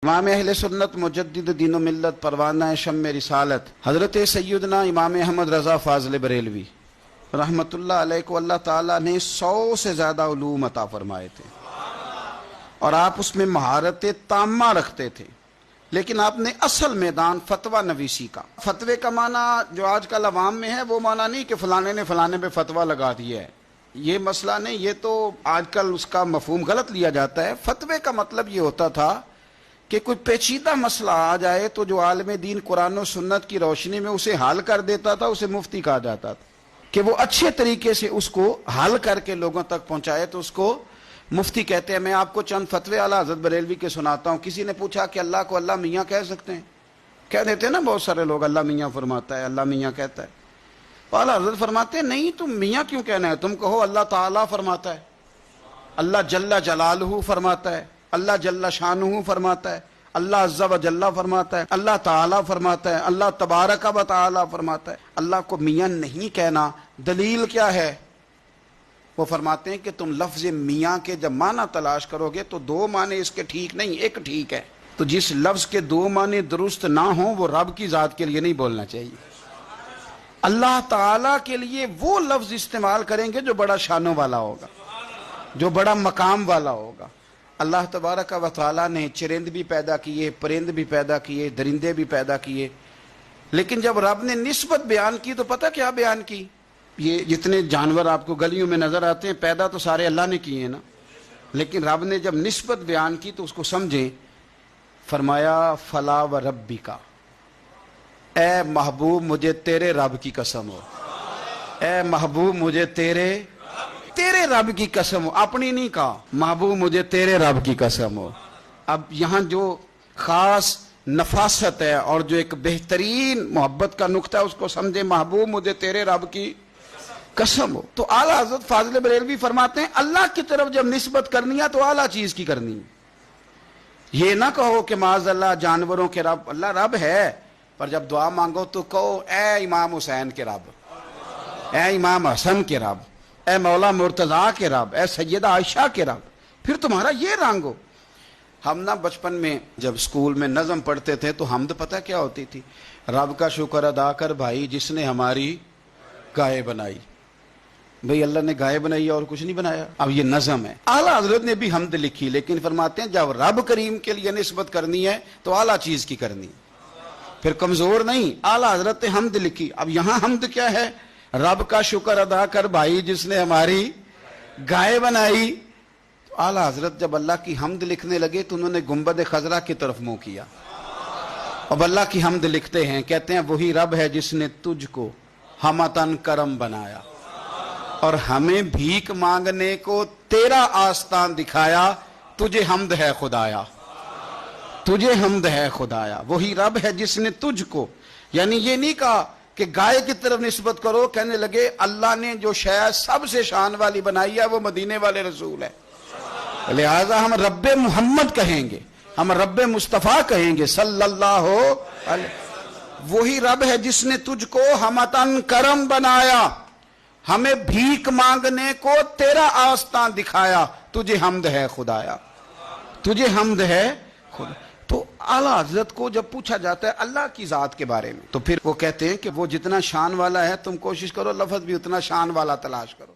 امام اہل سنت مجدد دین و ملت پروانہ شمع رسالت حضرت سیدنا امام احمد رضا فاضل بریلوی رحمت اللہ علیہ کو اللہ تعالیٰ نے 100 سے زیادہ علوم عطا فرمائے تھے اور آپ اس میں مہارت تامہ رکھتے تھے، لیکن آپ نے اصل میدان فتویٰ نویسی کا، فتوے کا معنی جو آج کل عوام میں ہے وہ معنی نہیں کہ فلانے نے فلانے پہ فتویٰ لگا دیا ہے، یہ مسئلہ نہیں، یہ تو آج کل اس کا مفہوم غلط لیا جاتا ہے۔ فتوے کا مطلب یہ ہوتا تھا کہ کوئی پیچیدہ مسئلہ آ جائے تو جو عالم دین قرآن و سنت کی روشنی میں اسے حل کر دیتا تھا، اسے مفتی کہا جاتا تھا، کہ وہ اچھے طریقے سے اس کو حل کر کے لوگوں تک پہنچائے تو اس کو مفتی کہتے ہیں۔ میں آپ کو چند فتوے اعلیٰ حضرت بریلوی کے سناتا ہوں۔ کسی نے پوچھا کہ اللہ کو اللہ میاں کہہ سکتے ہیں؟ کہہ دیتے ہیں نا بہت سارے لوگ، اللہ میاں فرماتا ہے، اللہ میاں کہتا ہے۔ اعلیٰ حضرت فرماتے ہیں نہیں، تم میاں کیوں کہنا ہے، تم کہو اللہ تعالیٰ فرماتا ہے، اللہ جل جلالہ فرماتا ہے، اللہ جل شانہ فرماتا ہے، اللہ عز و جل فرماتا ہے، اللہ تعالیٰ فرماتا ہے، اللہ تبارک و تعالیٰ فرماتا ہے۔ اللہ کو میاں نہیں کہنا، دلیل کیا ہے؟ وہ فرماتے ہیں کہ تم لفظ میاں کے جب معنی تلاش کرو گے تو 2 معنی اس کے ٹھیک نہیں، ایک ٹھیک ہے۔ تو جس لفظ کے 2 معنی درست نہ ہوں وہ رب کی ذات کے لیے نہیں بولنا چاہیے۔ اللہ تعالیٰ کے لیے وہ لفظ استعمال کریں گے جو بڑا شانوں والا ہوگا، جو بڑا مقام والا ہوگا۔ اللہ تبارک و تعالیٰ نے چرند بھی پیدا کیے، پرند بھی پیدا کیے، درندے بھی پیدا کیے، لیکن جب رب نے نسبت بیان کی تو پتہ کیا بیان کی؟ یہ جتنے جانور آپ کو گلیوں میں نظر آتے ہیں پیدا تو سارے اللہ نے کیے ہیں نا، لیکن رب نے جب نسبت بیان کی تو اس کو سمجھیں۔ فرمایا فلا و ربی کا، اے محبوب مجھے تیرے رب کی قسم ہو، اے محبوب مجھے تیرے رب کی قسم ہو، اپنی نہیں کہا، محبوب مجھے تیرے رب کی قسم ہو۔ اب یہاں جو خاص نفاست ہے اور جو ایک بہترین محبت کا نقطہ ہے اس کو سمجھے، محبوب مجھے تیرے رب کی قسم ہو۔ تو اعلیٰ حضرت فاضل بریلوی فرماتے ہیں اللہ کی طرف جب نسبت کرنی ہے تو اعلیٰ چیز کی کرنی ہے۔ یہ نہ کہو کہ معاذ اللہ جانوروں کے رب، اللہ رب ہے، پر جب دعا مانگو تو کہو اے امام حسین کے رب، اے امام حسن کے رب، اے مولا مرتضیٰ کے رب، اے سیدہ عائشہ کے رب، پھر تمہارا یہ رنگ ہو۔ ہم نہ بچپن میں جب اسکول میں نظم پڑھتے تھے تو حمد پتہ کیا ہوتی تھی؟ رب کا شکر ادا کر بھائی جس نے ہماری گائے بنائی۔ بھئی اللہ نے گائے بنائی اور کچھ نہیں بنایا، اب یہ نظم ہے۔ اعلیٰ حضرت نے بھی حمد لکھی، لیکن فرماتے ہیں جب رب کریم کے لیے نسبت کرنی ہے تو اعلیٰ چیز کی کرنی، پھر کمزور نہیں۔ اعلیٰ حضرت نے حمد لکھی، اب یہاں حمد کیا ہے؟ رب کا شکر ادا کر بھائی جس نے ہماری گائے بنائی۔ اعلیٰ حضرت جب اللہ کی حمد لکھنے لگے تو انہوں نے گنبد خضرا کی طرف منہ کیا، اب اللہ کی حمد لکھتے ہیں، کہتے ہیں وہی رب ہے جس نے تجھ کو ہمتن کرم بنایا اور ہمیں بھیک مانگنے کو تیرا آستان دکھایا، تجھے حمد ہے خدایا، تجھے حمد ہے خدایا۔ وہی رب ہے جس نے تجھ کو، یعنی یہ نہیں کہا کہ گائے کی طرف نسبت کرو، کہنے لگے اللہ نے جو شاید سب سے شان والی بنائی ہے وہ مدینے والے رسول ہے، لہذا ہم رب محمد کہیں گے، ہم رب مصطفیٰ کہیں گے صلی اللہ علیہ۔ وہی رب ہے جس نے تجھ کو ہمتن کرم بنایا، ہمیں بھیک مانگنے کو تیرا آستان دکھایا، تجھے حمد ہے خدایا، تجھے حمد ہے خدا۔ تو اعلیٰ حضرت کو جب پوچھا جاتا ہے اللہ کی ذات کے بارے میں تو پھر وہ کہتے ہیں کہ وہ جتنا شان والا ہے تم کوشش کرو لفظ بھی اتنا شان والا تلاش کرو۔